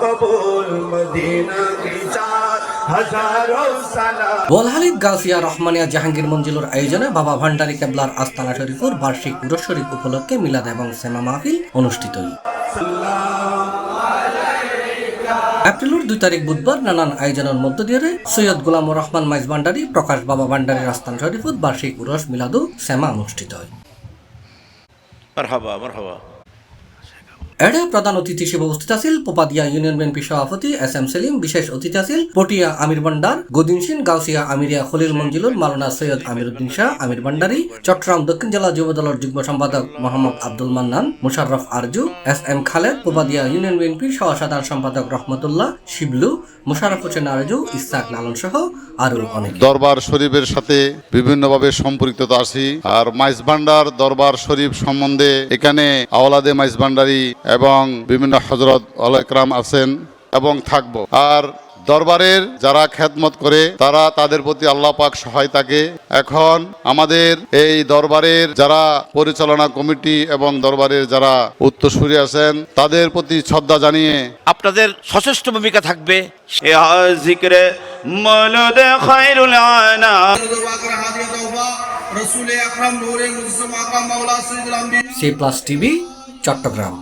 কবুল মদিনা কি চার হাজারো সালাম। বোলহালিদ গাউসিয়া রহমানিয়া জাহাঙ্গীর মঞ্জিলুর আয়োজনে বাবা ভান্ডারী কেবলার আস্তানা শরীফুর বার্ষিক উরস শরীফ উপলক্ষে মিলাদ এবং সেমা মাহফিল অনুষ্ঠিত। এপ্রিলের 2 তারিখ বুধবার নানান আয়োজনের মধ্য দিয়ে সৈয়দ গোলামুর রহমান মাইজ ভান্ডারী প্রকাশ বাবা ভান্ডারীর আস্তানা শরীফুর বার্ষিক উরস মিলাদ ও সেমা অনুষ্ঠিত হয়। এড়ে প্রধান অতিথি হিসেবে উপস্থিত আছেন পোপাদিয়া ইউনিয়ন বিএনপি সভাপতি SM সেলিম। বিশেষ অতিথি আছেন পটিয়া আমির ভান্ডার, গদিনসিন গাউসিয়া আমিরিয়া খলিল মঞ্জিলুর, মাওলানা সৈয়দ আমিরুদ্দিন শাহ আমির ভান্ডারী, চট্টগ্রাম দক্ষিণ জেলা যুবদলের যুগ্ম সম্পাদক মোহাম্মদ আব্দুল মান্নান, মুশাররফ আরজু, SM খালেদ, পোপাদিয়া ইউনিয়ন বিএনপির সহ সাধারণ সম্পাদক রহমতুল্লাহ শিবলু, মুশাররফ হোসেন আরজু, ইসহাক লালন সহ আরো অনেক। দরবার শরীফের সাথে বিভিন্নভাবে সম্পৃক্ততা আছি। আর মাইজ ভান্ডার দরবার শরীফ সম্বন্ধে এখানে আওলাদে মাইজ ভান্ডারী এবং বিভিন্ন হযরত ওলামায়ে আছেন এবং থাকবো। আর দরবারের যারা খেদমত করে তারা তাদের প্রতি আল্লাহ পাক সহায় থাকে। এখন আমাদের এই দরবারের যারা পরিচালনা কমিটি এবং দরবারের যারা উত্তরসূরি আছেন তাদের প্রতি শ্রদ্ধা জানিয়ে আপনাদের সচেষ্ট ভূমিকা থাকবে। জিকরে মৌলুদ খায়রুল আনাম। C+ TV Chittagong.